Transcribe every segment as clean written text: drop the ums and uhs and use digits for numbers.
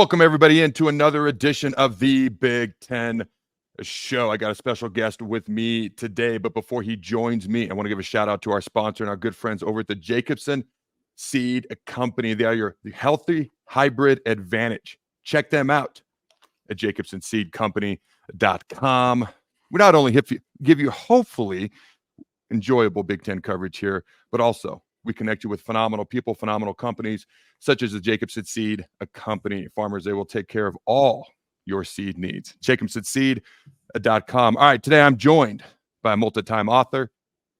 Welcome everybody into another edition of the Big Ten Show. I got a special guest with me today, but before he joins me, I want to give a shout out to our sponsor and our good friends over at the Jacobson Seed Company. They are your healthy hybrid advantage. Check them out at jacobsonseedcompany.com. We not only give you hopefully enjoyable Big Ten coverage here, but also we connect you with phenomenal people, phenomenal companies, such as the Jacobson Seed Company. Farmers, they will take care of all your seed needs. jacobsonseed.com. All right, today I'm joined by a multi-time author,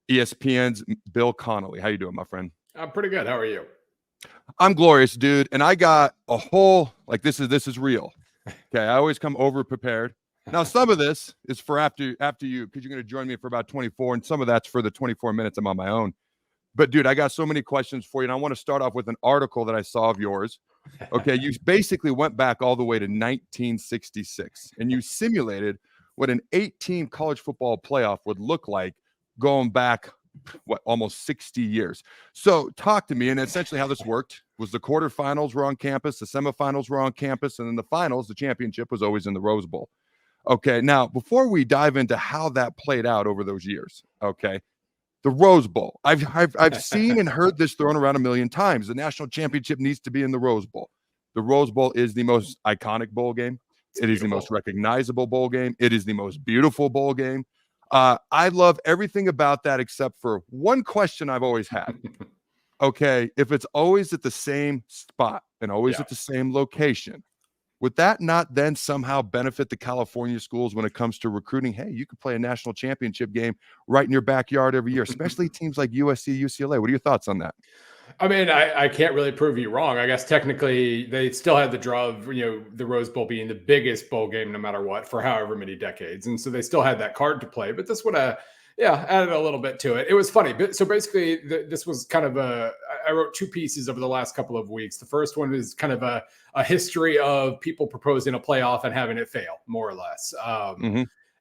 ESPN's Bill Connelly. How you doing, my friend? I'm pretty good. How are you? I'm glorious, dude. And I got a whole, like, this is real. Okay, I always come over prepared. Now, some of this is for after you, because you're going to join me for about 24, and some of that's for the 24 minutes I'm on my own. But, dude, I got so many questions for you, and I want to start off with an article that I saw of yours. Okay, you basically went back all the way to 1966, and you simulated what an 8-team college football playoff would look like going back, almost 60 years. So talk to me, and essentially how this worked was the quarterfinals were on campus, the semifinals were on campus, and then the finals, the championship, was always in the Rose Bowl. Okay, now, before we dive into how that played out over those years, okay, the Rose Bowl. I've seen and heard this thrown around a million times. The national championship needs to be in the Rose Bowl. The Rose Bowl is the most iconic bowl game. It is the most recognizable bowl game. It is the most beautiful bowl game. I love everything about that except for one question I've always had. Okay, if it's always at the same spot and always at the same location, would that not then somehow benefit the California schools when it comes to recruiting? Hey, you could play a national championship game right in your backyard every year, especially teams like USC, UCLA. What are your thoughts on that? I mean, I can't really prove you wrong. I guess technically they still had the draw of, the Rose Bowl being the biggest bowl game no matter what for however many decades. And so they still had that card to play, but this would have, added a little bit to it. It was funny. So basically this was kind of I wrote two pieces over the last couple of weeks. The first one is kind of a history of people proposing a playoff and having it fail, more or less.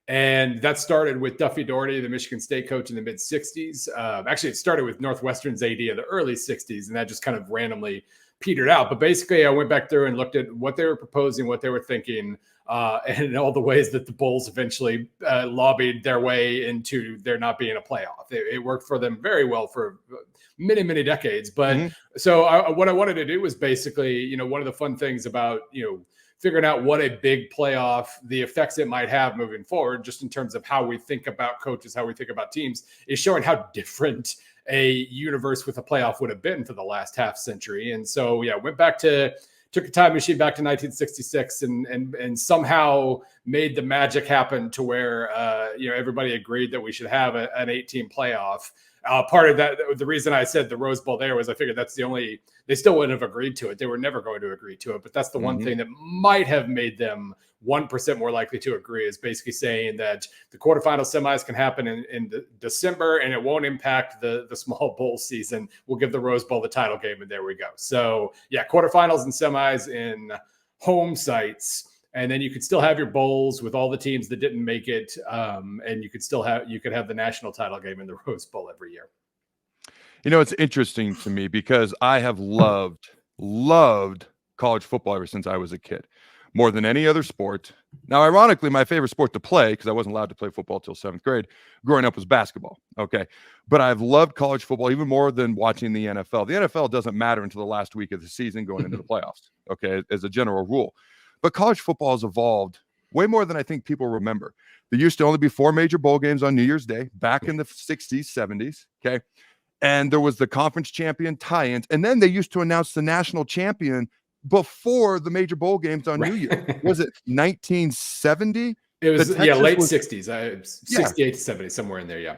And that started with Duffy Daugherty, the Michigan State coach in the mid-'60s. Actually, it started with Northwestern's AD in the early 60s, and that just kind of randomly petered out. But basically, I went back through and looked at what they were proposing, what they were thinking, and all the ways that the Bulls eventually lobbied their way into there not being a playoff. It worked for them very well for many, many decades. But so what I wanted to do was basically, one of the fun things about, figuring out what a big playoff, the effects it might have moving forward, just in terms of how we think about coaches, how we think about teams, is showing how different a universe with a playoff would have been for the last half century. And so, went back took a time machine back to 1966 and somehow made the magic happen to where, everybody agreed that we should have an 8-team playoff. Part of that, the reason I said the Rose Bowl there was I figured that's they still wouldn't have agreed to it. They were never going to agree to it. But that's the one thing that might have made them 1% more likely to agree, is basically saying that the quarterfinal semis can happen in December and it won't impact the small bowl season. We'll give the Rose Bowl the title game, and there we go. So, quarterfinals and semis in home sites. And then you could still have your bowls with all the teams that didn't make it. And you could have the national title game in the Rose Bowl every year. It's interesting to me because I have loved college football ever since I was a kid, more than any other sport. Now, ironically, my favorite sport to play, because I wasn't allowed to play football till 7th grade, growing up, was basketball. Okay. But I've loved college football even more than watching the NFL. The NFL doesn't matter until the last week of the season going into the playoffs. Okay. As a general rule. But college football has evolved way more than I think people remember. There used to only be 4 major bowl games on New Year's Day back in the 60s, 70s. Okay. And there was the conference champion tie-ins. And then they used to announce the national champion before the major bowl games on New Year. Was it 1970? It was, late 60s, 68 to 70, somewhere in there. Yeah.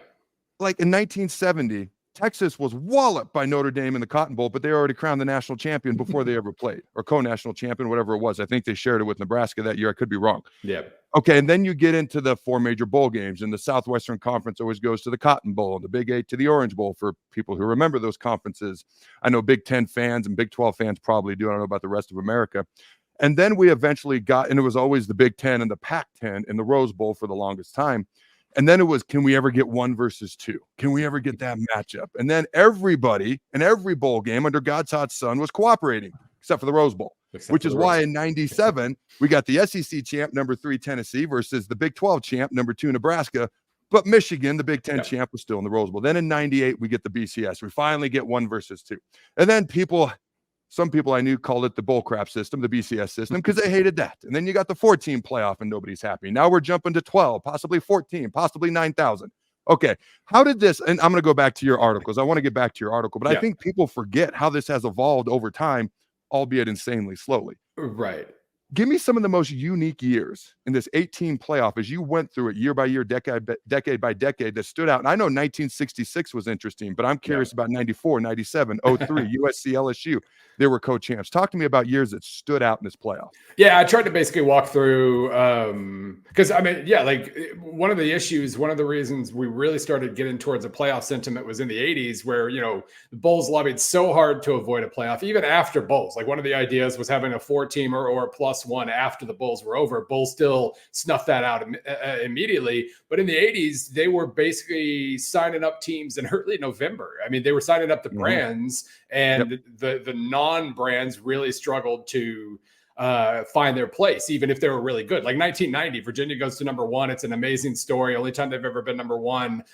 Like in 1970, Texas was walloped by Notre Dame in the Cotton Bowl, but they already crowned the national champion before they ever played, or co-national champion, whatever it was. I think they shared it with Nebraska that year. I could be wrong. Yeah. Okay, and then you get into the 4 major bowl games, and the Southwestern Conference always goes to the Cotton Bowl, and the Big 8 to the Orange Bowl for people who remember those conferences. I know Big 10 fans and Big 12 fans probably do. I don't know about the rest of America. And then we eventually got, and it was always the Big 10 and the Pac-10 in the Rose Bowl for the longest time. And then it was, can we ever get 1 versus 2? Can we ever get that matchup? And then everybody in every bowl game under God's hot sun was cooperating, except for the Rose Bowl. Except which for is the why Rose in 97, we got the SEC champ, number 3 Tennessee, versus the Big 12 champ, number 2 Nebraska. But Michigan, the Big 10 champ, was still in the Rose Bowl. Then in 98, we get the BCS. We finally get 1 versus 2. And then some people I knew called it the bull crap system, the BCS system, because they hated that. And then you got the 14 playoff and nobody's happy. Now we're jumping to 12, possibly 14, possibly 9,000. Okay. How did this, and I'm going to go back to your articles. I want to get back to your article, but I think people forget how this has evolved over time, albeit insanely slowly. Right. Give me some of the most unique years in this 18 playoff as you went through it year by year, decade by decade that stood out. And I know 1966 was interesting, but I'm curious about 94, 97, 03, USC, LSU. They were co-champs. Talk to me about years that stood out in this playoff. Yeah, I tried to basically walk through because I mean, like one of the reasons we really started getting towards a playoff sentiment was in the 80s, where the Bulls lobbied so hard to avoid a playoff, even after Bulls. Like one of the ideas was having a 4-teamer or a +1 after the Bulls were over. Bulls still snuffed that out immediately, but in the 80s, they were basically signing up teams in early November. I mean, they were signing up the brands, and the non-brands really struggled to find their place, even if they were really good. Like 1990, Virginia goes to number 1. It's an amazing story. Only time they've ever been number 1.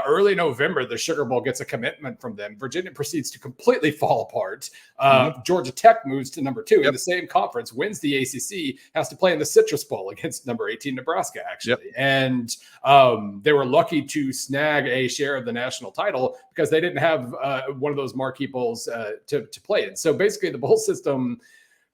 Early November, the Sugar Bowl gets a commitment from them. Virginia proceeds to completely fall apart. Georgia Tech moves to number 2 in the same conference, wins the ACC, has to play in the Citrus Bowl against number 18 Nebraska, actually. And they were lucky to snag a share of the national title because they didn't have one of those marquee bowls to play in. So basically, the bowl system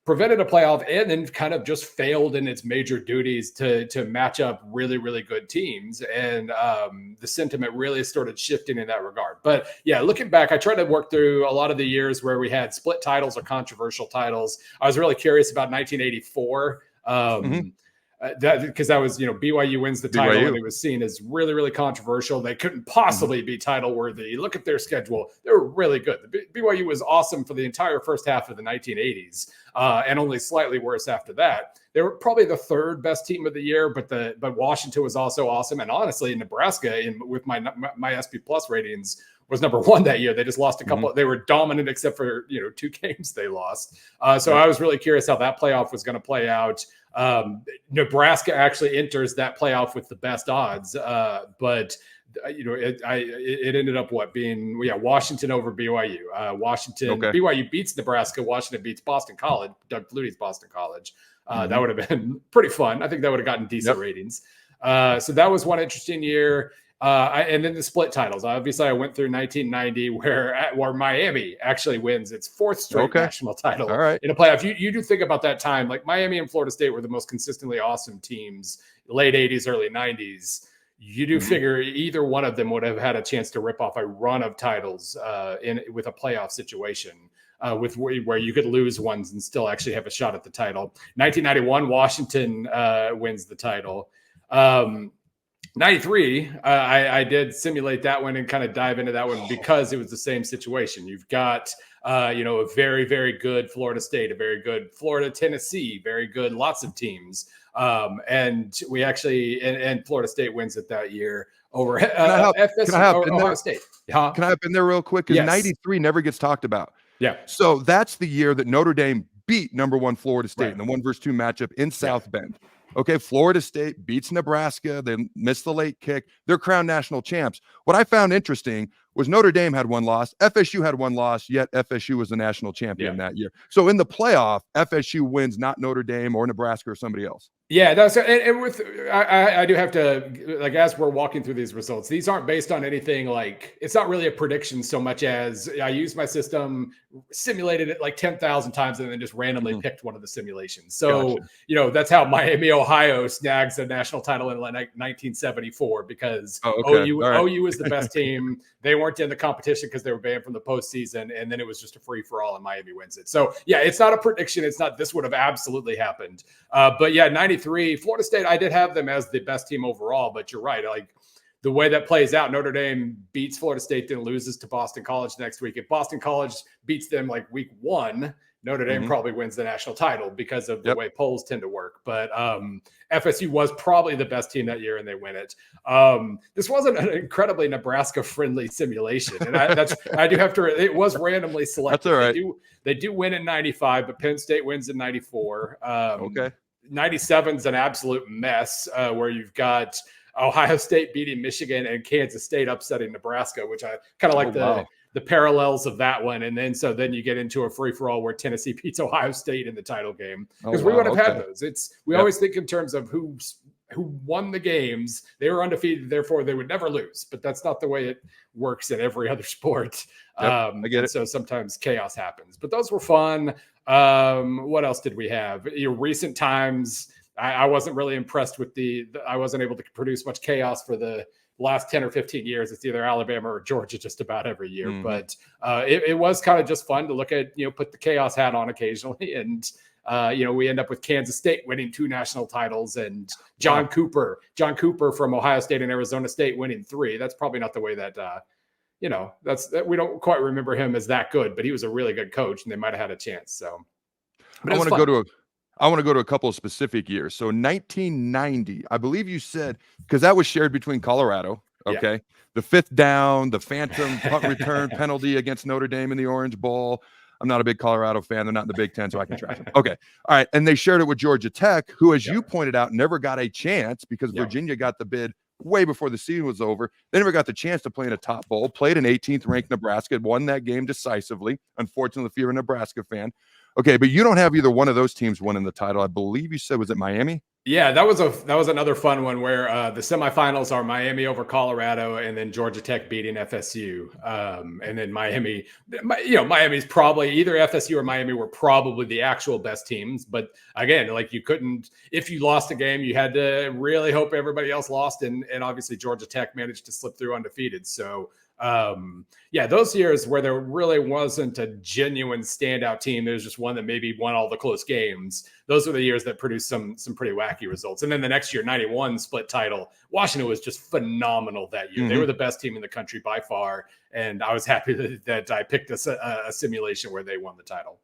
prevented a playoff and then kind of just failed in its major duties to match up really, really good teams. And the sentiment really started shifting in that regard. But yeah, looking back, I tried to work through a lot of the years where we had split titles or controversial titles. I was really curious about 1984. Because that was, BYU wins the title and it was seen as really, really controversial. They couldn't possibly be title worthy. Look at their schedule. They were really good. BYU was awesome for the entire first half of the 1980s and only slightly worse after that. They were probably the 3rd best team of the year, but Washington was also awesome. And honestly, Nebraska, with my SP Plus ratings, was number 1 that year. They just lost a couple. They were dominant except for 2 games they lost. So I was really curious how that playoff was going to play out. Nebraska actually enters that playoff with the best odds, but it ended up being Washington over BYU. BYU beats Nebraska. Washington beats Boston College, Doug Flutie's Boston College. That would have been pretty fun. I think that would have gotten decent ratings. So that was one interesting year. And then the split titles. Obviously, I went through 1990 where Miami actually wins its 4th straight national title in a playoff. You do think about that time. Like Miami and Florida State were the most consistently awesome teams, late 80s, early 90s. You do figure either one of them would have had a chance to rip off a run of titles with a playoff situation. Where you could lose ones and still actually have a shot at the title. 1991, Washington wins the title. 93, I did simulate that one and kind of dive into that one because it was the same situation. You've got, a very, very good Florida State, a very good Florida, Tennessee, very good, lots of teams. And we actually, and Florida State wins it that year over Ohio State. Can I hop in there real quick? Because 93 never gets talked about. Yeah. So that's the year that Notre Dame beat number 1 Florida State in the 1 versus 2 matchup in South Bend. Okay, Florida State beats Nebraska. They missed the late kick. They're crowned national champs. What I found interesting was Notre Dame had 1 loss. FSU had 1 loss, yet FSU was the national champion that year. So in the playoff, FSU wins, not Notre Dame or Nebraska or somebody else. Yeah, that's and with I do have to, like, as we're walking through these results, these aren't based on anything, like, it's not really a prediction so much as I used my system, simulated it like 10,000 times, and then just randomly picked one of the simulations. So, that's how Miami, Ohio snags the national title in 1974 because OU is the best team. They weren't in the competition because they were banned from the postseason, and then it was just a free for all, and Miami wins it. So, yeah, it's not a prediction. It's not this would have absolutely happened. But yeah, 93, Florida State, I did have them as the best team overall, but you're right. Like, the way that plays out, Notre Dame beats Florida State, then loses to Boston College next week. If Boston College beats them like week 1, Notre Dame probably wins the national title because of the way polls tend to work. But FSU was probably the best team that year, and they win it. This wasn't an incredibly Nebraska-friendly simulation, and I do have to. It was randomly selected. That's all right. They do win in '95, but Penn State wins in '94. Okay. 97's an absolute mess where you've got Ohio State beating Michigan and Kansas State upsetting Nebraska, which I kind of like the parallels of that one. And then you get into a free-for-all where Tennessee beats Ohio State in the title game, because we would have had those. We always think in terms of who won the games. They were undefeated, therefore they would never lose, but that's not the way it works in every other sport. I get it. So sometimes chaos happens, but those were fun. What else did we have? Recent times, I wasn't really impressed with I wasn't able to produce much chaos for the last 10 or 15 years. It's either Alabama or Georgia just about every year. But it was kind of just fun to look at, put the chaos hat on occasionally. And, we end up with Kansas State winning 2 national titles, and John Cooper from Ohio State and Arizona State winning 3. That's probably not the way that, we don't quite remember him as that good, but he was a really good coach and they might've had a chance. So I want to go to a couple of specific years. So 1990, I believe you said, because that was shared between Colorado. Okay. Yeah. The 5th down, the phantom punt return penalty against Notre Dame in the Orange Bowl. I'm not a big Colorado fan. They're not in the Big Ten, so I can trash them. Okay. All right. And they shared it with Georgia Tech, who, as you pointed out, never got a chance because Virginia got the bid way before the season was over. They never got the chance to play in a top bowl, played an 18th ranked Nebraska, won that game decisively. Unfortunately, if you're a Nebraska fan. Okay, but you don't have either one of those teams winning the title. I believe you said, was it Miami? Yeah, that was another fun one where the semifinals are Miami over Colorado, and then Georgia Tech beating FSU, and then Miami. Miami's probably either FSU or Miami were probably the actual best teams. But again, like, you couldn't, if you lost a game, you had to really hope everybody else lost, and obviously Georgia Tech managed to slip through undefeated. So. Those years where there really wasn't a genuine standout team, there's just one that maybe won all the close games. Those are the years that produced some pretty wacky results. And then the next year, 91 split title. Washington was just phenomenal that year. They were the best team in the country by far. And I was happy that I picked a simulation where they won the title.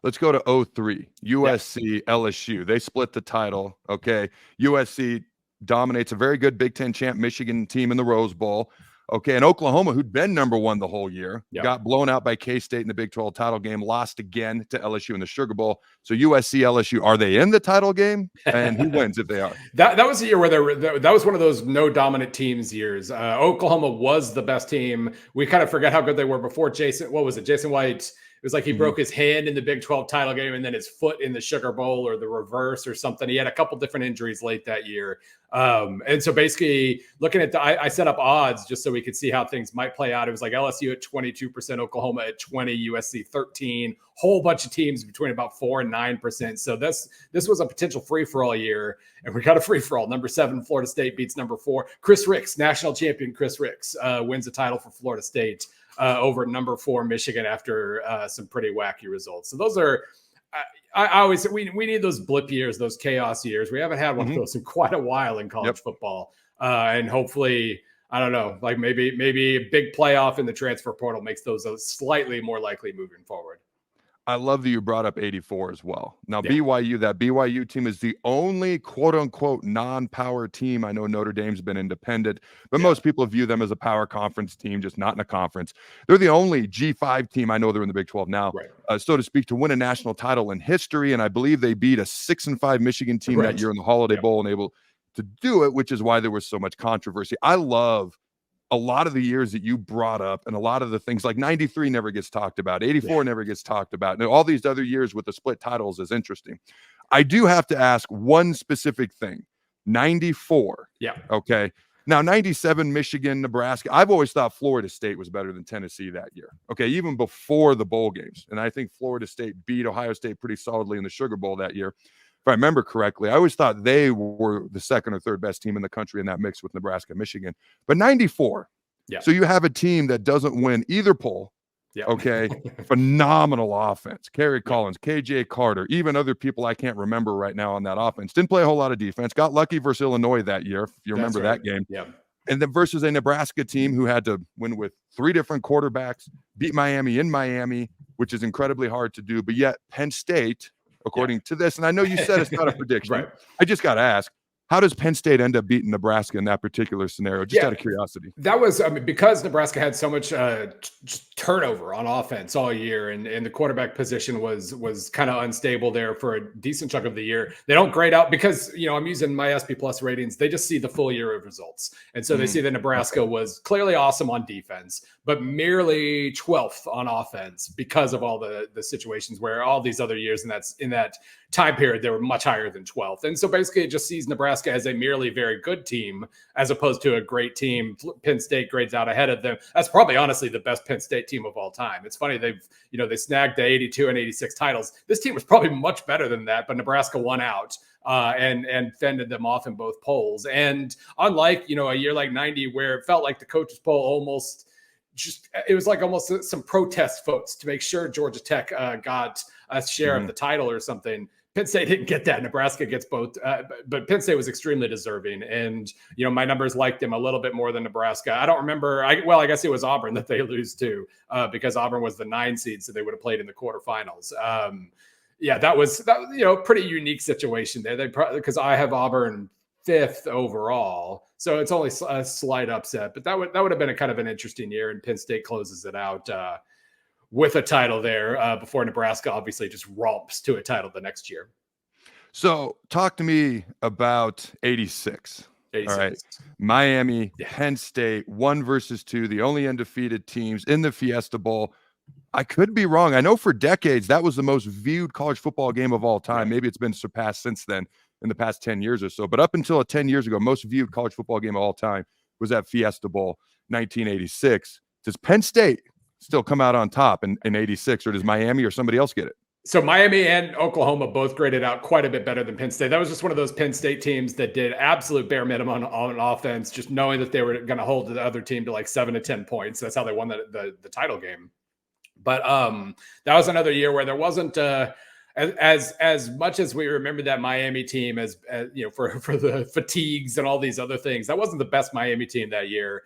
Let's go to 03, USC, LSU. They split the title. Okay. USC dominates a very good Big Ten champ Michigan team in the Rose Bowl. Okay, and Oklahoma, who'd been number 1 the whole year, got blown out by K-State in the Big 12 title game, lost again to LSU in the Sugar Bowl. So USC, LSU, are they in the title game? And who wins if they are? That was a year where that was one of those no dominant teams years. Oklahoma was the best team. We kind of forget how good they were before Jason White. It was like he broke his hand in the Big 12 title game and then his foot in the Sugar Bowl, or the reverse or something. He had a couple different injuries late that year. And so basically looking at I set up odds just so we could see how things might play out. It was like LSU at 22%, Oklahoma at 20%, USC 13%, whole bunch of teams between about 4% and 9%. So this was a potential free-for-all year, and we got a free-for-all. Number 7, Florida State beats number 4. Chris Ricks, national champion Chris Ricks, wins the title for Florida State. Over number 4 Michigan after some pretty wacky results. So those are, I always, we need those blip years, those chaos years. We haven't had one of those in quite a while in college football. And hopefully, I don't know, like maybe a big playoff in the transfer portal makes those slightly more likely moving forward. I love that you brought up 84 as well. Now, BYU, that BYU team is the only quote unquote non-power team. I know Notre Dame's been independent, but most people view them as a power conference team, just not in a conference. They're the only G5 team. I know they're in the Big 12 now, so to speak, to win a national title in history. And I believe they beat a 6-5 Michigan team that year in the Holiday Bowl and able to do it, which is why there was so much controversy. I love a lot of the years that you brought up, and a lot of the things like 93 never gets talked about. 84 never gets talked about. And all these other years with the split titles is interesting. I do have to ask one specific thing. 94. Yeah. Okay. Now, 97, Michigan, Nebraska. I've always thought Florida State was better than Tennessee that year. Okay. Even before the bowl games. And I think Florida State beat Ohio State pretty solidly in the Sugar Bowl that year. If I remember correctly, I always thought they were the 2nd or 3rd best team in the country in that mix with Nebraska, Michigan. But 94. Yeah. So you have a team that doesn't win either poll. Yeah. Okay. Phenomenal offense. Kerry Collins, KJ Carter, even other people I can't remember right now on that offense. Didn't play a whole lot of defense. Got lucky versus Illinois that year, if you remember that game. Yeah. And then versus a Nebraska team who had to win with 3 different quarterbacks, beat Miami in Miami, which is incredibly hard to do. But yet Penn State, according to this, and I know you said it's not a prediction. Right. I just got to ask, how does Penn State end up beating Nebraska in that particular scenario? Just out of curiosity. That was, because Nebraska had so much turnover on offense all year, and the quarterback position was kind of unstable there for a decent chunk of the year. They don't grade out because, I'm using my SP Plus ratings. They just see the full year of results. And so they see that Nebraska was clearly awesome on defense, but merely 12th on offense because of all the situations where all these other years in that time period, they were much higher than 12th. And so basically it just sees Nebraska as a merely very good team as opposed to a great team. Penn State grades out ahead of them. That's probably honestly the best Penn State team of all time. It's funny, they snagged the 82 and 86 titles. This team was probably much better than that, but Nebraska won out and fended them off in both polls. And unlike, a year like 90 where it felt like the coaches poll it was like almost some protest votes to make sure Georgia Tech got a share of the title or something. Penn State didn't get that. Nebraska gets both, but Penn State was extremely deserving. And, my numbers liked them a little bit more than Nebraska. I don't remember. I guess it was Auburn that they lose to because Auburn was the 9 seed, so they would have played in the quarterfinals. That was pretty unique situation there. Because I have Auburn 5th overall, so it's only a slight upset. But that would have been a kind of an interesting year, and Penn State closes it out with a title there before Nebraska obviously just romps to a title the next year. So talk to me about 86. 86. All right. Miami, Penn State, 1 versus 2, the only undefeated teams in the Fiesta Bowl. I could be wrong. I know for decades that was the most viewed college football game of all time. Maybe it's been surpassed since then in the past 10 years or so. But up until 10 years ago, most viewed college football game of all time was that Fiesta Bowl, 1986. Does Penn State still come out on top in 86, or does Miami or somebody else get it? So Miami and Oklahoma both graded out quite a bit better than Penn State. That was just one of those Penn State teams that did absolute bare minimum on offense, just knowing that they were going to hold the other team to like 7 to 10 points. That's how they won the title game. But that was another year where there wasn't as much as we remember that Miami team as for the fatigues and all these other things. That wasn't the best Miami team that year.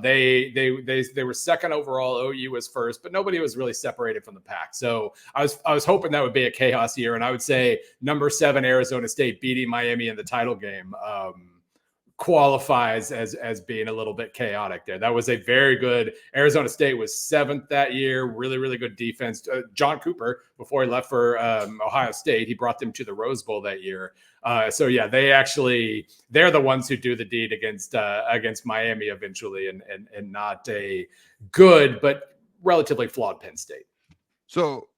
They were second overall. OU was first, but nobody was really separated from the pack. So I was hoping that would be a chaos year, and I would say number 7 Arizona State beating Miami in the title game qualifies as being a little bit chaotic there. That was a very good. Arizona State was 7th that year. Really, really good defense. John Cooper, before he left for Ohio State, he brought them to the Rose Bowl that year. They're the ones who do the deed against Miami eventually, and not a good but relatively flawed Penn State. So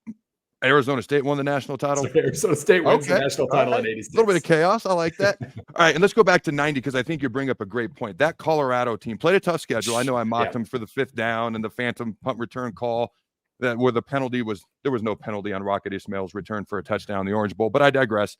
Arizona State won the national title. So Arizona State wins the national title in 86. A little bit of chaos. I like that. All right. And let's go back to 90, because I think you bring up a great point. That Colorado team played a tough schedule. I know I mocked them for the 5th down and the phantom punt return call where the penalty was, there was no penalty on Rocket Ismail's return for a touchdown in the Orange Bowl, but I digress.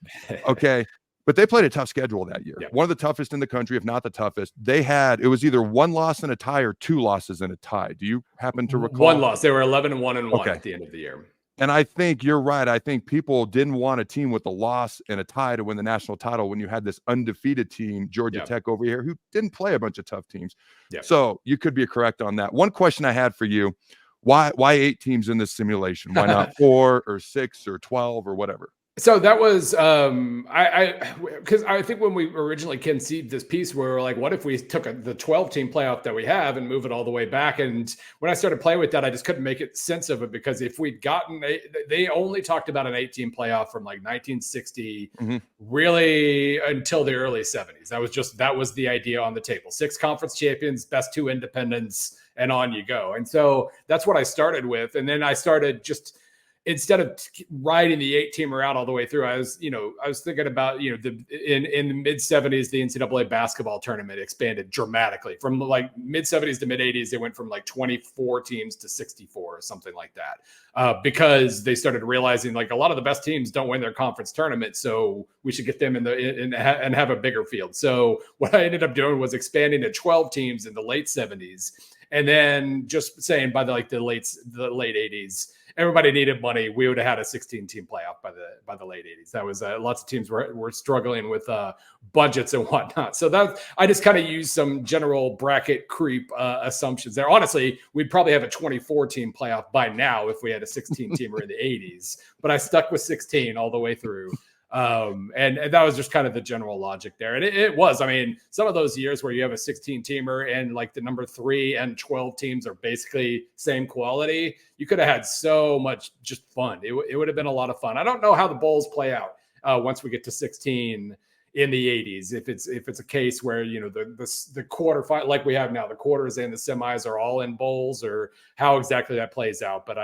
Okay. But they played a tough schedule that year. One of the toughest in the country, if not the toughest. It was either 1 loss and a tie or 2 losses and a tie. Do you happen to recall? 1 loss. They were 11-1-1 at the end of the year. And I think you're right. I think people didn't want a team with a loss and a tie to win the national title when you had this undefeated team, Georgia Tech over here, who didn't play a bunch of tough teams. So you could be correct on that. One question I had for you, why 8 teams in this simulation? Why not 4 or 6 or 12 or whatever? So that was because I think when we originally conceived this piece, we were like, what if we took the 12-team playoff that we have and move it all the way back? And when I started playing with that, I just couldn't make sense of it, because if we'd gotten they only talked about an 8-team playoff from like 1960 really until the early 70s. That was the idea on the table. 6 conference champions, best 2 independents, and on you go. And so that's what I started with. And then I started just, instead of riding the 8-teamer out all the way through, I was thinking about, in the mid 70s, the NCAA basketball tournament expanded dramatically from like mid 70s to mid 80s. They went from like 24 teams to 64 or something like that, because they started realizing like a lot of the best teams don't win their conference tournament. So we should get them and have a bigger field. So what I ended up doing was expanding to 12 teams in the late 70s. And then just saying by the late 80s, everybody needed money. We would have had a 16-team playoff by the late 80s. That was lots of teams were struggling with budgets and whatnot. So that I just kind of used some general bracket creep assumptions there. Honestly, we'd probably have a 24 team playoff by now if we had a 16 teamer in the 80s, but I stuck with 16 all the way through. And that was just kind of the general logic there. And it was, I mean, some of those years where you have a 16 teamer and like the number 3 and 12 teams are basically same quality, you could have had so much just fun. It would have been a lot of fun. I don't know how the bowls play out once we get to 16 in the 80s. If it's a case where, you know, the quarter final, like we have now, the quarters and the semis are all in bowls, or how exactly that plays out. But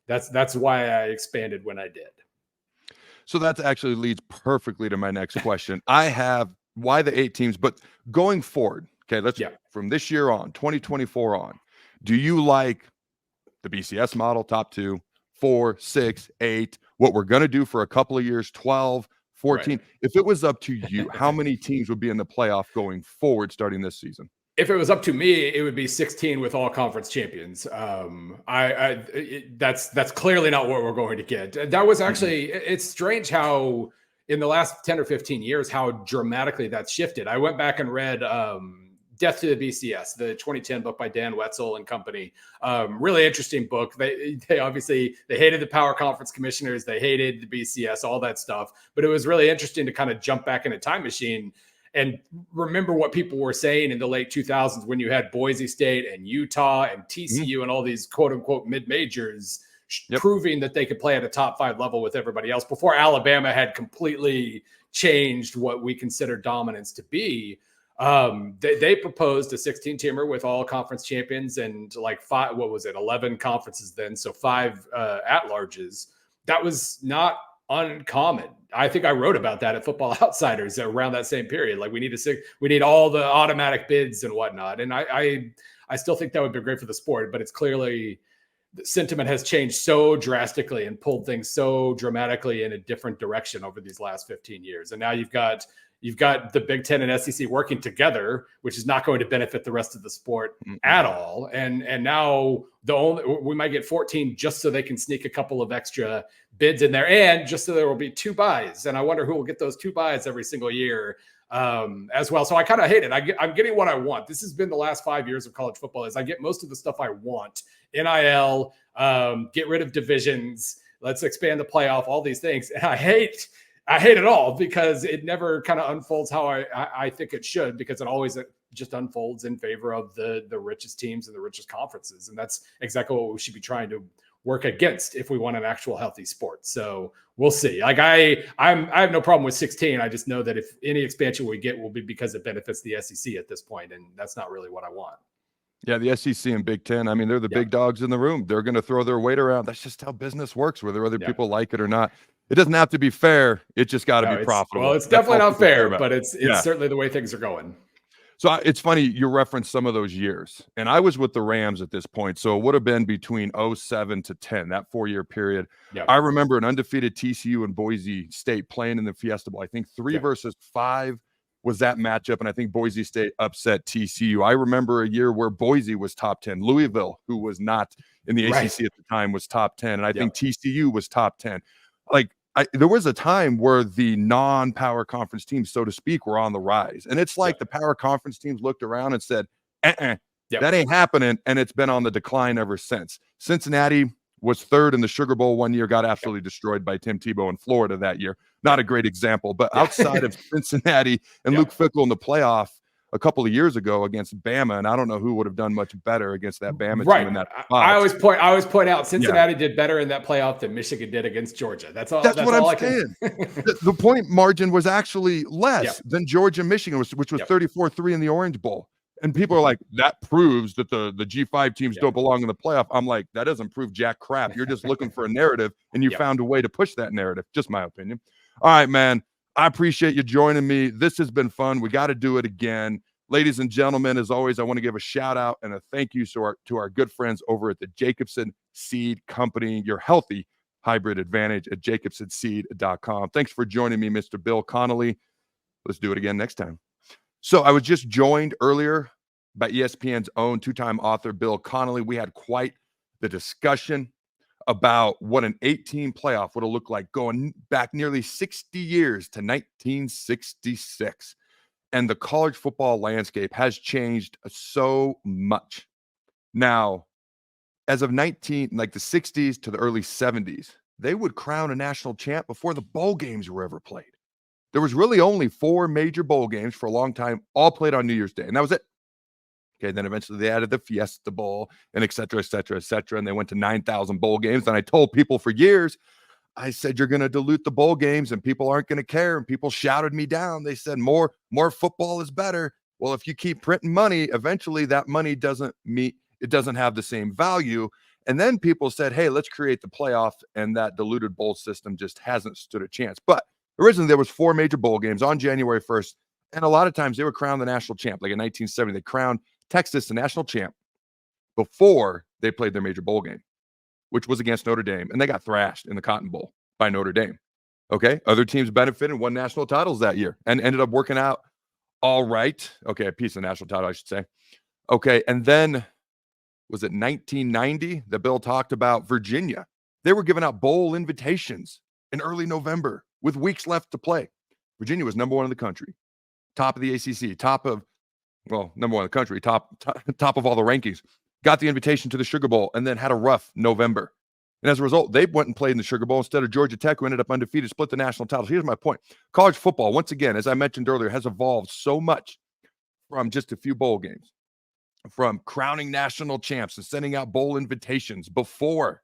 that's why I expanded when I did. So that actually leads perfectly to my next question. I have why the 8 teams, but going forward, okay, let's from this year on, 2024 on, do you like the BCS model, top 2, 4, 6, 8, what we're going to do for a couple of years, 12, 14? Right. If it was up to you, how many teams would be in the playoff going forward starting this season? If it was up to me, it would be 16 with all conference champions. That's clearly not what we're going to get. That was actually, it's strange how in the last 10 or 15 years, how dramatically that's shifted. I went back and read Death to the BCS, the 2010 book by Dan Wetzel and company. Really interesting book. They obviously, they hated the power conference commissioners. They hated the BCS, all that stuff. But it was really interesting to kind of jump back in a time machine and remember what people were saying in the late 2000s when you had Boise State and Utah and TCU and all these quote unquote mid-majors proving that they could play at a top 5 level with everybody else before Alabama had completely changed what we consider dominance to be. They proposed a 16 teamer with all conference champions and like 11 conferences then. So 5 at-larges. That was not uncommon. I think I wrote about that at Football Outsiders around that same period. Like we need all the automatic bids and whatnot. And I still think that would be great for the sport, but it's clearly the sentiment has changed so drastically and pulled things so dramatically in a different direction over these last 15 years. And now you've got the Big Ten and SEC working together, which is not going to benefit the rest of the sport at all. And now we might get 14 just so they can sneak a couple of extra bids in there, and just so there will be 2 buys. And I wonder who will get those 2 buys every single year as well. So I kind of hate it. I'm getting what I want. This has been the last 5 years of college football. Is I get most of the stuff I want. NIL, get rid of divisions. Let's expand the playoff. All these things. And I hate it all because it never kind of unfolds how I think it should, because it always just unfolds in favor of the richest teams and the richest conferences. And that's exactly what we should be trying to work against if we want an actual healthy sport. So we'll see. Like I have no problem with 16. I just know that if any expansion we get will be because it benefits the SEC at this point, and that's not really what I want. Yeah, the SEC and Big Ten, I mean, they're the big dogs in the room. They're going to throw their weight around. That's just how business works, whether other people like it or not. It doesn't have to be fair. It just got to be profitable. Well, it's definitely not fair, but it's certainly the way things are going. So it's funny you referenced some of those years, and I was with the Rams at this point. So it would have been between 07 to 10, that 4-year period. I remember an undefeated TCU and Boise State playing in the Fiesta Bowl. I think 3 versus 5 was that matchup, and I think Boise State upset TCU. I remember a year where Boise was top 10. Louisville, who was not in the ACC at the time, was top 10, and I think TCU was top 10. Like, there was a time where the non-power conference teams, so to speak, were on the rise. And it's like the power conference teams looked around and said, that ain't happening. And it's been on the decline ever since. Cincinnati was 3rd in the Sugar Bowl one year, got absolutely destroyed by Tim Tebow in Florida that year. Not a great example, but outside of Cincinnati and Luke Fickell in the playoff a couple of years ago against Bama, and I don't know who would have done much better against that Bama team in that spot. I always point out Cincinnati did better in that playoff than Michigan did against Georgia. That's what I'm saying. The point margin was actually less than Georgia and Michigan, which was 34-3 in the Orange Bowl. And people are like, that proves that the G5 teams don't belong in the playoff. I'm like, that doesn't prove jack crap. You're just looking for a narrative, and you found a way to push that narrative. Just my opinion. All right, man. I appreciate you joining me. This has been fun. We got to do it again. Ladies and gentlemen, as always, I want to give a shout out and a thank you to our good friends over at the Jacobson Seed Company, your healthy hybrid advantage at jacobsonseed.com. Thanks for joining me, Mr. Bill Connelly. Let's do it again next time. So I was just joined earlier by ESPN's own 2-time author, Bill Connelly. We had quite the discussion. about what an 8-team playoff would have looked like going back nearly 60 years to 1966. And the college football landscape has changed so much. Now, as of like the 60s to the early 70s, they would crown a national champ before the bowl games were ever played. There was really only 4 major bowl games for a long time, all played on New Year's Day, and that was it. Okay, then eventually they added the Fiesta Bowl and et cetera, et cetera, et cetera, and they went to 9,000 bowl games. And I told people for years, I said, you're going to dilute the bowl games and people aren't going to care. And people shouted me down. They said, more football is better. Well, if you keep printing money, eventually that money doesn't have the same value. And then people said, hey, let's create the playoff. And that diluted bowl system just hasn't stood a chance. But originally there was 4 major bowl games on January 1st. And a lot of times they would crown the national champ. Like in 1970, they crowned Texas the national champ before they played their major bowl game, which was against Notre Dame. And they got thrashed in the Cotton Bowl by Notre Dame. Okay. Other teams benefited and won national titles that year and ended up working out all right. Okay. A piece of national title, I should say. Okay. And then was it 1990 that Bill talked about Virginia? They were giving out bowl invitations in early November with weeks left to play. Virginia was number 1 in the country, top of the ACC, number 1 in the country, top of all the rankings, got the invitation to the Sugar Bowl and then had a rough November. And as a result, they went and played in the Sugar Bowl instead of Georgia Tech, who ended up undefeated, split the national titles. Here's my point. College football, once again, as I mentioned earlier, has evolved so much from just a few bowl games, from crowning national champs and sending out bowl invitations before,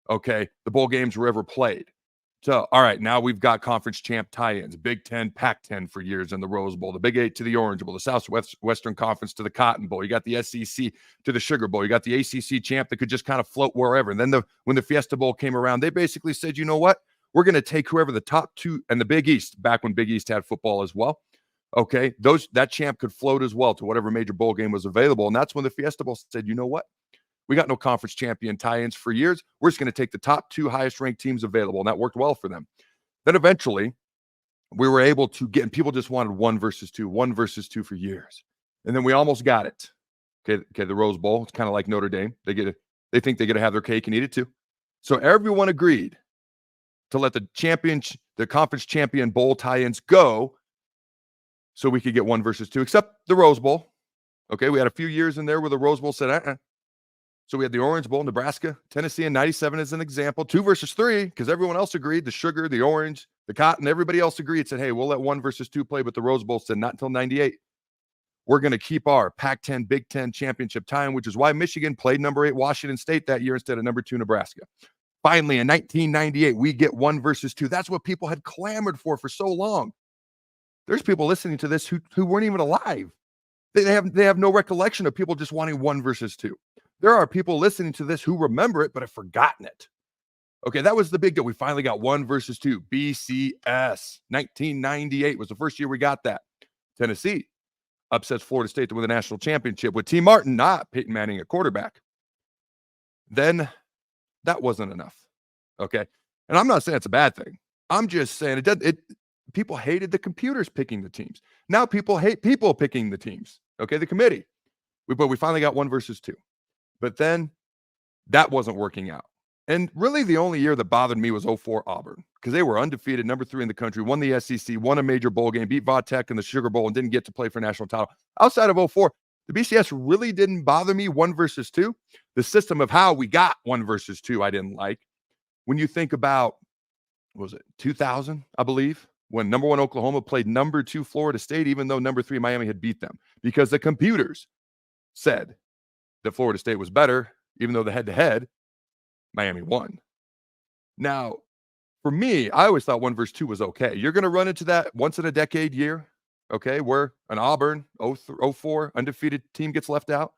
the bowl games were ever played. So, all right, now we've got conference champ tie-ins, Big Ten, Pac-10 for years in the Rose Bowl, the Big 8 to the Orange Bowl, the Southwestern Conference to the Cotton Bowl. You got the SEC to the Sugar Bowl. You got the ACC champ that could just kind of float wherever. And then when the Fiesta Bowl came around, they basically said, you know what? We're going to take whoever the top 2 and the Big East, back when Big East had football as well. Okay, that champ could float as well to whatever major bowl game was available. And that's when the Fiesta Bowl said, you know what? We got no conference champion tie-ins for years. We're just going to take the top 2 highest ranked teams available. And that worked well for them. Then eventually we were able to get, and people just wanted 1 versus 2 for years. And then we almost got it. Okay. The Rose Bowl. It's kind of like Notre Dame. They think they get to have their cake and eat it too. So everyone agreed to let the conference champion bowl tie-ins go so we could get 1 versus 2, except the Rose Bowl. Okay. We had a few years in there where the Rose Bowl said, So we had the Orange Bowl, Nebraska, Tennessee in 97 as an example, 2 versus 3, because everyone else agreed, the sugar, the orange, the cotton, everybody else agreed, said, hey, we'll let 1 versus 2 play, but the Rose Bowl said not until 98. We're going to keep our Pac-10, Big Ten championship time, which is why Michigan played number 8 Washington State that year instead of number 2 Nebraska. Finally, in 1998, we get 1 versus 2. That's what people had clamored for so long. There's people listening to this who weren't even alive. They have no recollection of people just wanting 1 versus 2. There are people listening to this who remember it, but have forgotten it. Okay, that was the big deal. We finally got 1 versus 2. BCS. 1998 was the first year we got that. Tennessee upsets Florida State to win the national championship with T. Martin, not Peyton Manning at quarterback. Then that wasn't enough. Okay, and I'm not saying it's a bad thing. I'm just saying people hated the computers picking the teams. Now people hate people picking the teams. Okay, the committee. But we finally got 1 versus 2. But then that wasn't working out. And really the only year that bothered me was 04 Auburn, because they were undefeated, number 3 in the country, won the SEC, won a major bowl game, beat Tech in the Sugar Bowl, and didn't get to play for national title. Outside of 04, the BCS really didn't bother me, 1 versus 2. The system of how we got 1 versus 2 I didn't like. When you think about, what was it, 2000, I believe, when number 1 Oklahoma played number 2 Florida State, even though number 3 Miami had beat them, because the computers said that Florida State was better, even though the head-to-head, Miami won. Now, for me, I always thought 1 versus 2 was okay. You're going to run into that once in a decade year, okay, where an Auburn 04 undefeated team gets left out.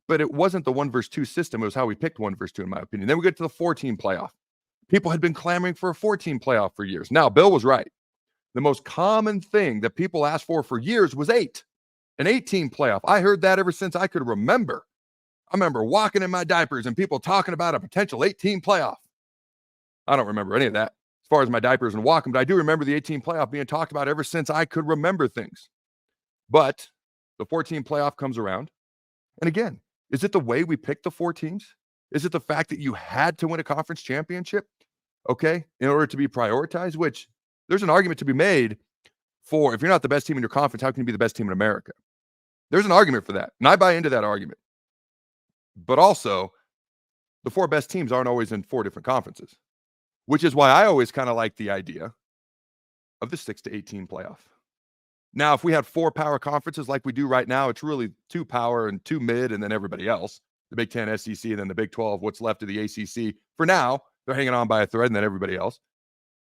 But it wasn't the 1 versus 2 system. It was how we picked 1 versus 2, in my opinion. Then we get to the 4-team playoff. People had been clamoring for a 4-team playoff for years. Now, Bill was right. The most common thing that people asked for years was 8, an 8-team playoff. I heard that ever since I could remember. I remember walking in my diapers and people talking about a potential 8-team playoff. I don't remember any of that as far as my diapers and walking, but I do remember the 8-team playoff being talked about ever since I could remember things. But the 4-team playoff comes around. And again, is it the way we picked the 4 teams? Is it the fact that you had to win a conference championship, okay, in order to be prioritized? Which there's an argument to be made for if you're not the best team in your conference, how can you be the best team in America? There's an argument for that, and I buy into that argument. But also, the 4 best teams aren't always in 4 different conferences, which is why I always kind of like the idea of the 6 to 18 playoff. Now, if we had 4 power conferences like we do right now, it's really 2 power and 2 mid and then everybody else. The Big 10, SEC, and then the Big 12, what's left of the ACC. For now, they're hanging on by a thread and then everybody else.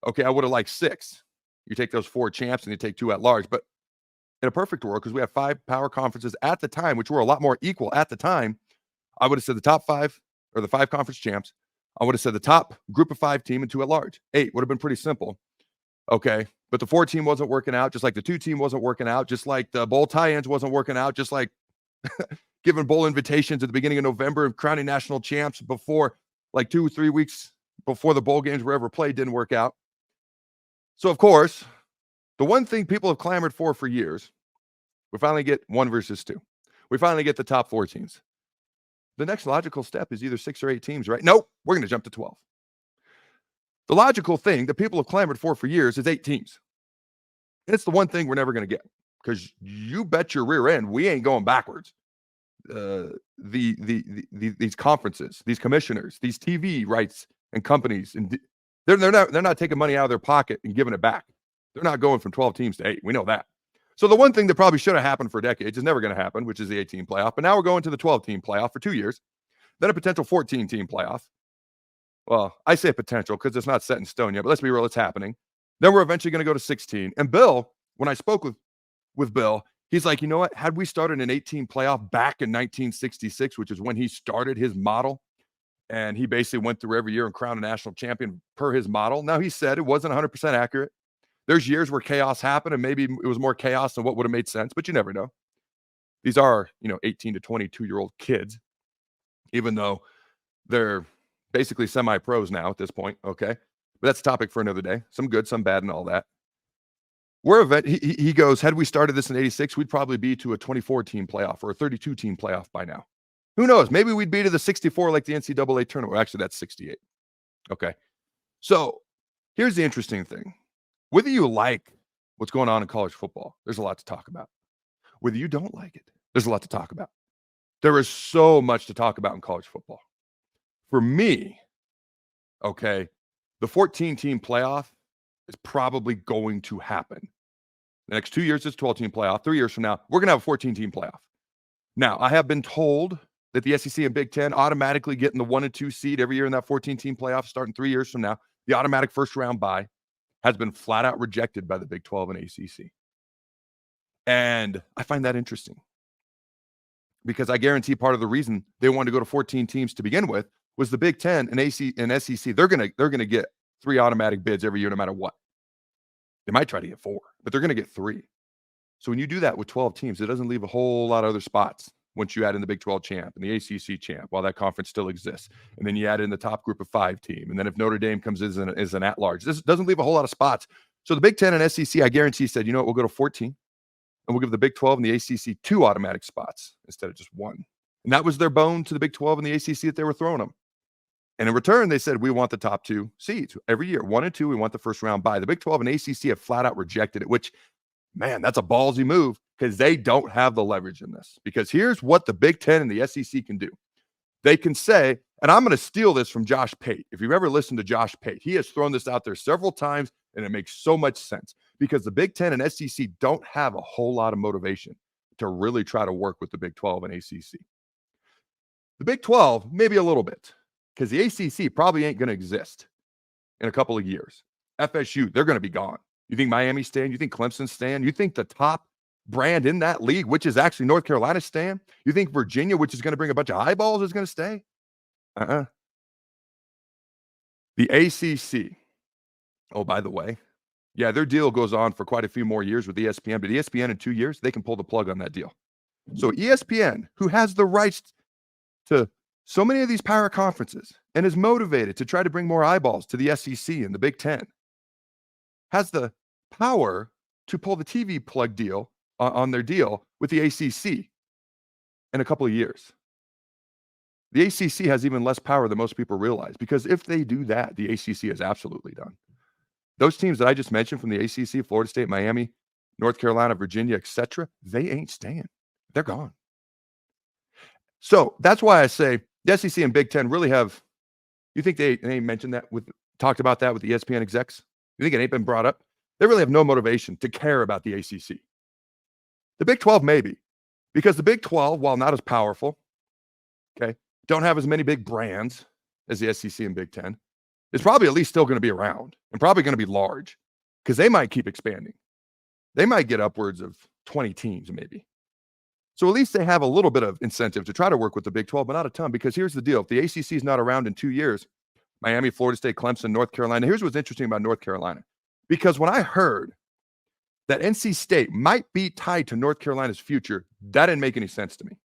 Okay, I would have liked 6. You take those 4 champs and you take 2 at large. But in a perfect world, because we have 5 power conferences at the time, which were a lot more equal at the time, I would have said the top 5 or the 5 conference champs. I would have said the top group of 5 team and 2 at large. 8 would have been pretty simple. Okay, but the 4 team wasn't working out, just like the 2 team wasn't working out, just like the bowl tie-ins wasn't working out, just like giving bowl invitations at the beginning of November and crowning national champs before, like 2 or 3 weeks before the bowl games were ever played, didn't work out. So, of course, the one thing people have clamored for years, we finally get 1 versus 2. We finally get the top 4 teams. The next logical step is either 6 or 8 teams, right? Nope, we're going to jump to 12. The logical thing that people have clamored for years is 8 teams. And it's the one thing we're never going to get because you bet your rear end we ain't going backwards. These conferences, these commissioners, these TV rights and companies, and they're not taking money out of their pocket and giving it back. They're not going from 12 teams to 8. We know that. So the one thing that probably should have happened for decades is never going to happen, which is the 18 playoff. But now we're going to the 12-team playoff for 2 years, then a potential 14-team playoff. Well, I say potential because it's not set in stone yet, but let's be real, it's happening. Then we're eventually going to go to 16. And Bill, when I spoke with Bill, he's like, you know what? Had we started an 18 playoff back in 1966, which is when he started his model, and he basically went through every year and crowned a national champion per his model. Now, he said it wasn't 100% accurate. There's years where chaos happened, and maybe it was more chaos than what would have made sense, but you never know. These are, 18 to 22-year-old kids, even though they're basically semi-pros now at this point, okay? But that's a topic for another day. Some good, some bad, and all that. He goes, had we started this in 86, we'd probably be to a 24-team playoff or a 32-team playoff by now. Who knows? Maybe we'd be to the 64 like the NCAA tournament. Well, actually, that's 68. Okay. So here's the interesting thing. Whether you like what's going on in college football, there's a lot to talk about. Whether you don't like it, there's a lot to talk about. There is so much to talk about in college football. For me, okay, the 14-team playoff is probably going to happen. The next 2 years, it's 12-team playoff. 3 years from now, we're going to have a 14-team playoff. Now, I have been told that the SEC and Big Ten automatically get in the 1 and 2 seed every year in that 14-team playoff starting 3 years from now. The automatic first-round bye has been flat out rejected by the Big 12 and ACC. And I find that interesting because I guarantee part of the reason they wanted to go to 14 teams to begin with was the Big Ten and SEC. They're gonna get 3 automatic bids every year, no matter what. They might try to get 4, but they're gonna get 3. So when you do that with 12 teams, it doesn't leave a whole lot of other spots once you add in the Big 12 champ and the ACC champ while that conference still exists. And then you add in the top group of 5 team. And then if Notre Dame comes in as an at-large, this doesn't leave a whole lot of spots. So the Big 10 and SEC, I guarantee, said, you know what, we'll go to 14. And we'll give the Big 12 and the ACC 2 automatic spots instead of just 1. And that was their bone to the Big 12 and the ACC that they were throwing them. And in return, they said, we want the top 2 seeds every year. 1 and 2, we want the first round bye. The Big 12 and ACC have flat out rejected it, which, man, that's a ballsy move because they don't have the leverage in this. Because here's what the Big 10 and the SEC can do. They can say, and I'm going to steal this from Josh Pate. If you've ever listened to Josh Pate, he has thrown this out there several times, and it makes so much sense because the Big 10 and SEC don't have a whole lot of motivation to really try to work with the Big 12 and ACC. The Big 12, maybe a little bit, because the ACC probably ain't going to exist in a couple of years. FSU, they're going to be gone. You think Miami staying? You think Clemson staying? You think the top brand in that league, which is actually North Carolina, staying? You think Virginia, which is going to bring a bunch of eyeballs, is going to stay? The ACC, oh, by the way, yeah, their deal goes on for quite a few more years with ESPN, but ESPN in 2 years, they can pull the plug on that deal. So ESPN, who has the rights to so many of these power conferences and is motivated to try to bring more eyeballs to the SEC and the Big Ten, has the power to pull the TV plug deal on their deal with the ACC in a couple of years. The ACC has even less power than most people realize, because if they do that, the ACC is absolutely done. Those teams that I just mentioned from the ACC, Florida State, Miami, North Carolina, Virginia, etc., they ain't staying. They're gone. So that's why I say the SEC and Big Ten really have. You think they mentioned that talked about that with the ESPN execs? You think it ain't been brought up? They really have no motivation to care about the ACC. The Big 12 maybe, because the Big 12, while not as powerful, okay, don't have as many big brands as the SEC and Big Ten, is probably at least still going to be around and probably going to be large, because they might keep expanding. They might get upwards of 20 teams maybe. So at least they have a little bit of incentive to try to work with the Big 12, but not a ton, because here's the deal. If the ACC is not around in 2 years, Miami, Florida State, Clemson, North Carolina. Here's what's interesting about North Carolina. Because when I heard that NC State might be tied to North Carolina's future, that didn't make any sense to me.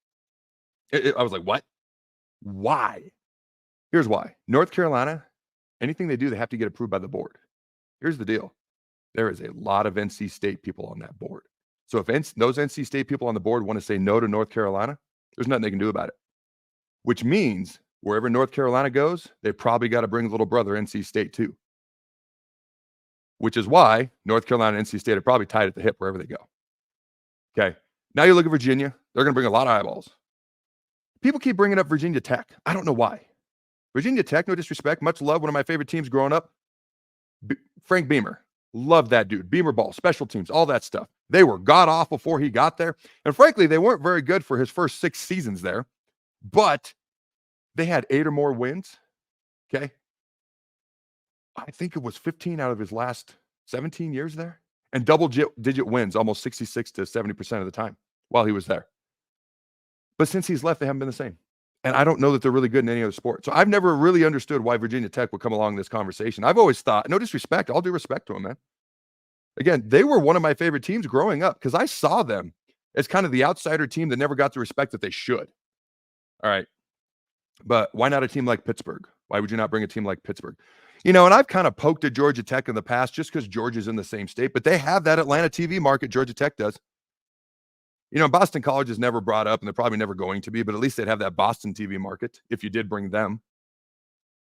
I was like, what? Why? Here's why. North Carolina, anything they do, they have to get approved by the board. Here's the deal. There is a lot of NC State people on that board. So if those NC State people on the board want to say no to North Carolina, there's nothing they can do about it. Which means wherever North Carolina goes, they probably got to bring little brother NC State too. Which is why North Carolina and NC State are probably tied at the hip wherever they go. Okay. Now you look at Virginia. They're going to bring a lot of eyeballs. People keep bringing up Virginia Tech. I don't know why. Virginia Tech, no disrespect, much love. One of my favorite teams growing up. Frank Beamer. Loved that dude. Beamer ball, special teams, all that stuff. They were god-awful before he got there. And frankly, they weren't very good for his first 6 seasons there. But they had 8 or more wins. Okay. I think it was 15 out of his last 17 years there. And double-digit wins almost 66 to 70% of the time while he was there. But since he's left, they haven't been the same. And I don't know that they're really good in any other sport. So I've never really understood why Virginia Tech would come along this conversation. I've always thought, no disrespect, all due respect to them, man. Again, they were one of my favorite teams growing up because I saw them as kind of the outsider team that never got the respect that they should. All right. But why not a team like Pittsburgh? Why would you not bring a team like Pittsburgh? You know, and I've kind of poked at Georgia Tech in the past just because Georgia's in the same state, but they have that Atlanta TV market. Georgia Tech does. You know, Boston College is never brought up, and they're probably never going to be, but at least they'd have that Boston TV market if you did bring them.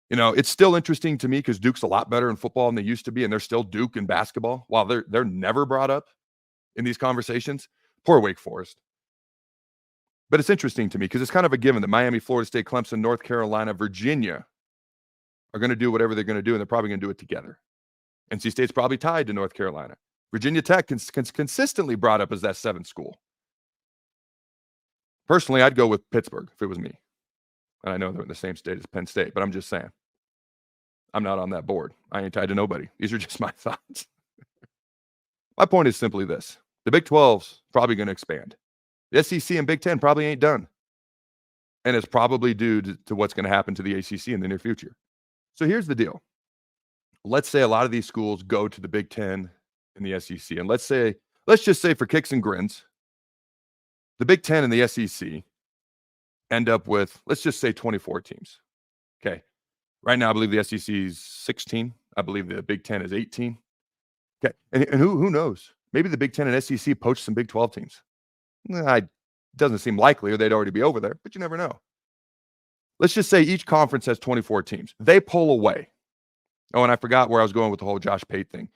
You know, it's still interesting to me because Duke's a lot better in football than they used to be, and they're still Duke in basketball, while they're never brought up in these conversations. Poor Wake Forest. But it's interesting to me because it's kind of a given that Miami, Florida State, Clemson, North Carolina, Virginia are going to do whatever they're going to do, and they're probably going to do it together. NC State's probably tied to North Carolina. Virginia Tech consistently brought up as that 7th school. Personally, I'd go with Pittsburgh if it was me. And I know they're in the same state as Penn State, but I'm just saying. I'm not on that board. I ain't tied to nobody. These are just my thoughts. My point is simply this. The Big 12's probably going to expand. The SEC and Big 10 probably ain't done. And it's probably due to what's going to happen to the ACC in the near future. So here's the deal. Let's say a lot of these schools go to the Big 10 and the SEC. And let's just say for kicks and grins, the Big 10 and the SEC end up with, let's just say 24 teams. Okay. Right now, I believe the SEC is 16. I believe the Big 10 is 18. Okay. And who knows? Maybe the Big 10 and SEC poach some Big 12 teams. It doesn't seem likely, or they'd already be over there, but you never know. Let's just say each conference has 24 teams. They pull away. Oh, and I forgot where I was going with the whole Josh Pate thing.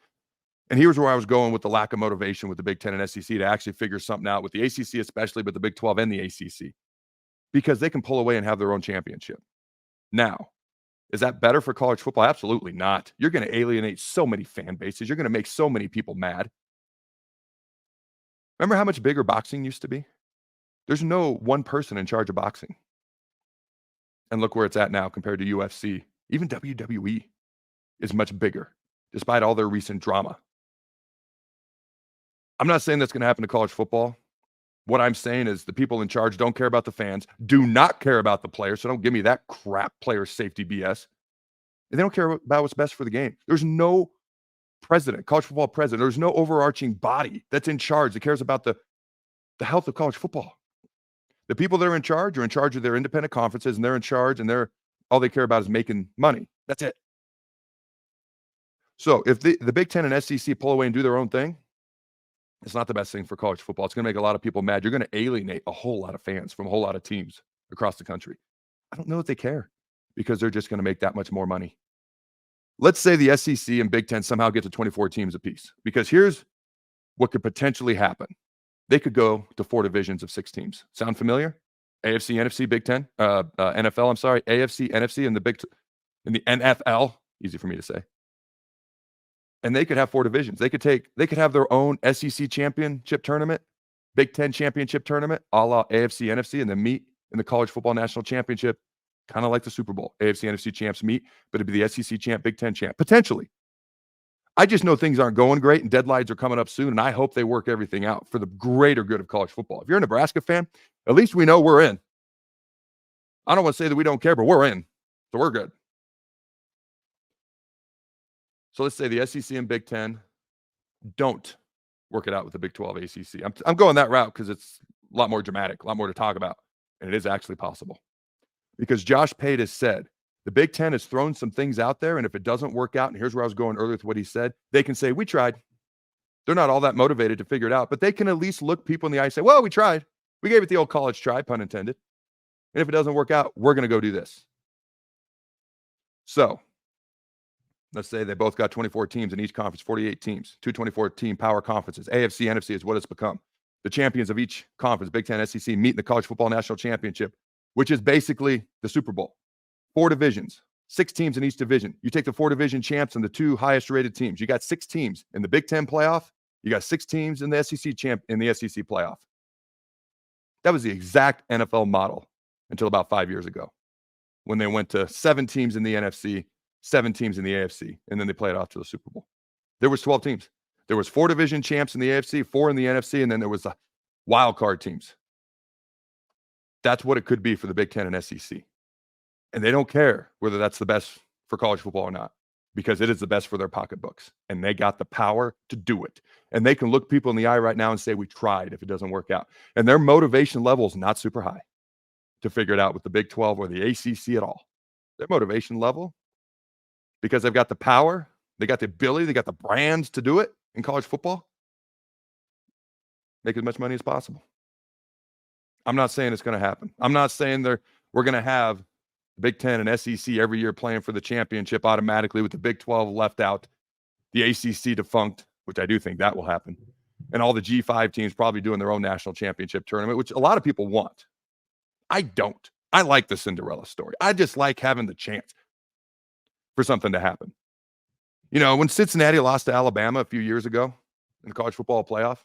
And here's where I was going with the lack of motivation with the Big 10 and SEC to actually figure something out with the ACC especially, but the Big 12 and the ACC. Because they can pull away and have their own championship. Now, is that better for college football? Absolutely not. You're going to alienate so many fan bases. You're going to make so many people mad. Remember how much bigger boxing used to be? There's no one person in charge of boxing. And look where it's at now compared to UFC. Even WWE is much bigger, despite all their recent drama. I'm not saying that's going to happen to college football. What I'm saying is the people in charge don't care about the fans, do not care about the players, so don't give me that crap player safety BS. And they don't care about what's best for the game. There's no president, college football president. There's no overarching body that's in charge that cares about the health of college football. The people that are in charge of their independent conferences, and they're in charge, and all they care about is making money. That's it. So if the Big 10 and SEC pull away and do their own thing, it's not the best thing for college football. It's going to make a lot of people mad. You're going to alienate a whole lot of fans from a whole lot of teams across the country. I don't know if they care because they're just going to make that much more money. Let's say the SEC and Big Ten somehow get to 24 teams apiece, because here's what could potentially happen. They could go to 4 divisions of 6 teams. Sound familiar? AFC, NFC, Big Ten, NFL. I'm sorry, AFC, NFC, and in the NFL. Easy for me to say. And they could have 4 divisions. They could have their own SEC championship tournament, Big Ten championship tournament, a la AFC, NFC, and then meet in the college football national championship, kind of like the Super Bowl. AFC, NFC champs meet, but it'd be the SEC champ, Big Ten champ, potentially. I just know things aren't going great and deadlines are coming up soon, and I hope they work everything out for the greater good of college football. If you're a Nebraska fan, at least we know we're in. I don't want to say that we don't care, but we're in, so we're good. So let's say the SEC and Big Ten don't work it out with the Big 12 ACC. I'm going that route because it's a lot more dramatic, a lot more to talk about, and it is actually possible. Because Josh Pate has said the Big Ten has thrown some things out there, and if it doesn't work out, and here's where I was going earlier with what he said, they can say, we tried. They're not all that motivated to figure it out, but they can at least look people in the eye and say, well, we tried. We gave it the old college try, pun intended. And if it doesn't work out, we're going to go do this. So let's say they both got 24 teams in each conference, 48 teams, 2 24-team power conferences. AFC, NFC is what it's become. The champions of each conference, Big Ten, SEC, meet in the College Football National Championship, which is basically the Super Bowl. 4 divisions, 6 teams in each division. You take the 4 division champs and the 2 highest rated teams. You got 6 teams in the Big Ten playoff. You got 6 teams in the SEC playoff. That was the exact NFL model until about 5 years ago, when they went to 7 teams in the NFC, 7 teams in the AFC, and then they played off to the Super Bowl. There was 12 teams. There was 4 division champs in the AFC, 4 in the NFC, and then there was the wild card teams. That's what it could be for the Big Ten and SEC. And they don't care whether that's the best for college football or not, because it is the best for their pocketbooks. And they got the power to do it. And they can look people in the eye right now and say, we tried if it doesn't work out. And their motivation level is not super high to figure it out with the Big 12 or the ACC at all. Their motivation level, because they've got the power, they got the ability, they got the brands to do it in college football, make as much money as possible. I'm not saying it's going to happen. I'm not saying we're going to have Big Ten and SEC every year playing for the championship automatically with the Big 12 left out, the ACC defunct, which I do think that will happen, and all the G5 teams probably doing their own national championship tournament, which a lot of people want. I don't. I like the Cinderella story. I just like having the chance for something to happen. You know, when Cincinnati lost to Alabama a few years ago in the college football playoff,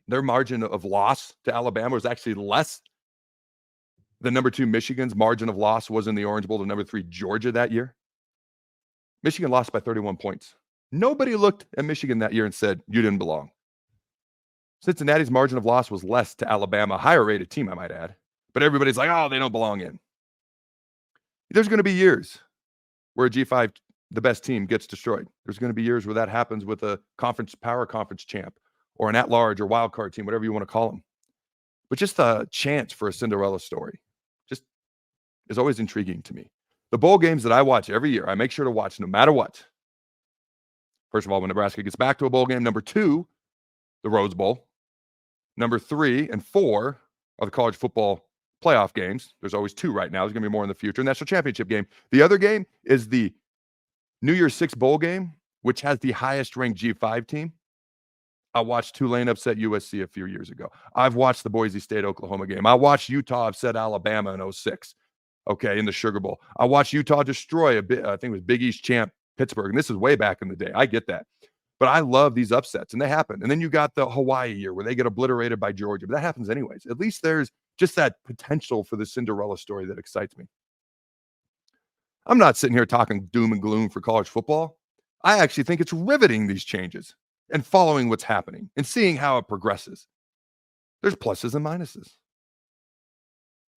their margin of loss to Alabama was actually less than number 2 Michigan's margin of loss was in the Orange Bowl to number 3 Georgia that year. Michigan lost by 31 points. Nobody looked at Michigan that year and said, you didn't belong. Cincinnati's margin of loss was less to Alabama, a higher rated team, I might add. But everybody's like, oh, they don't belong in. There's going to be years where a G5, the best team, gets destroyed. There's going to be years where that happens with a power conference champ or an at-large or wild card team, whatever you want to call them. But just the chance for a Cinderella story just is always intriguing to me. The bowl games that I watch every year, I make sure to watch no matter what. First of all, when Nebraska gets back to a bowl game. Number 2, the Rose Bowl. Number 3 and 4 are the college football playoff games. There's always 2 right now. There's going to be more in the future. National championship game. The other game is the New Year's 6 bowl game, which has the highest ranked G5 team. I watched Tulane upset USC a few years ago. I've watched the Boise State-Oklahoma game. I watched Utah upset Alabama in 06, okay, in the Sugar Bowl. I watched Utah destroy I think it was Big East champ Pittsburgh, and this is way back in the day. I get that. But I love these upsets, and they happen. And then you got the Hawaii year where they get obliterated by Georgia. But that happens anyways. At least there's just that potential for the Cinderella story that excites me. I'm not sitting here talking doom and gloom for college football. I actually think it's riveting, these changes, and following what's happening and seeing how it progresses. There's pluses and minuses.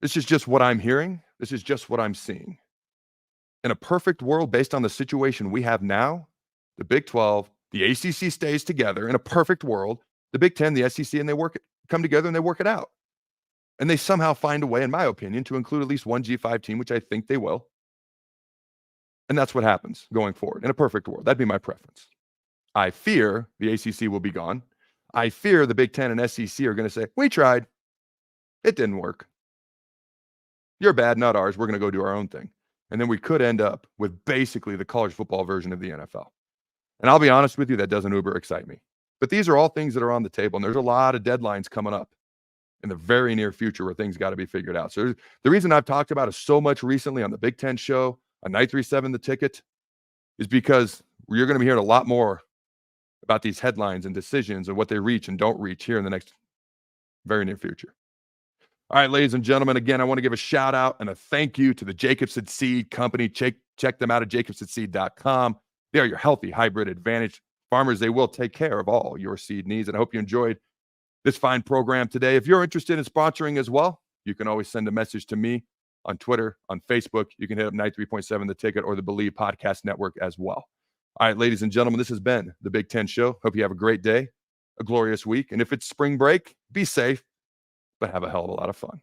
This is just what I'm hearing. This is just what I'm seeing. In a perfect world, based on the situation we have now, the Big 12, the ACC stays together. In a perfect world, the Big 10, the SEC, and they come together and they work it out. And they somehow find a way, in my opinion, to include at least one G5 team, which I think they will. And that's what happens going forward. In a perfect world, that'd be my preference. I fear the ACC will be gone. I fear the Big 10 and SEC are going to say, we tried. It didn't work. Your bad, not ours. We're going to go do our own thing. And then we could end up with basically the college football version of the NFL. And I'll be honest with you, that doesn't uber excite me. But these are all things that are on the table. And there's a lot of deadlines coming up in the very near future where things got to be figured out. So the reason I've talked about it so much recently on the Big Ten show, on 937 The Ticket, is because you're going to be hearing a lot more about these headlines and decisions and what they reach and don't reach here in the next very near future. All right, ladies and gentlemen, again, I want to give a shout out and a thank you to the Jacobson Seed Company. Check them out at jacobsonseed.com. They are your healthy hybrid advantage farmers. They will take care of all your seed needs. And I hope you enjoyed this fine program today. If you're interested in sponsoring as well, you can always send a message to me on Twitter, on Facebook. You can hit up 93.7 The Ticket or the Believe Podcast Network as well. All right, ladies and gentlemen, this has been the Big Ten Show. Hope you have a great day, a glorious week. And if it's spring break, be safe, but have a hell of a lot of fun.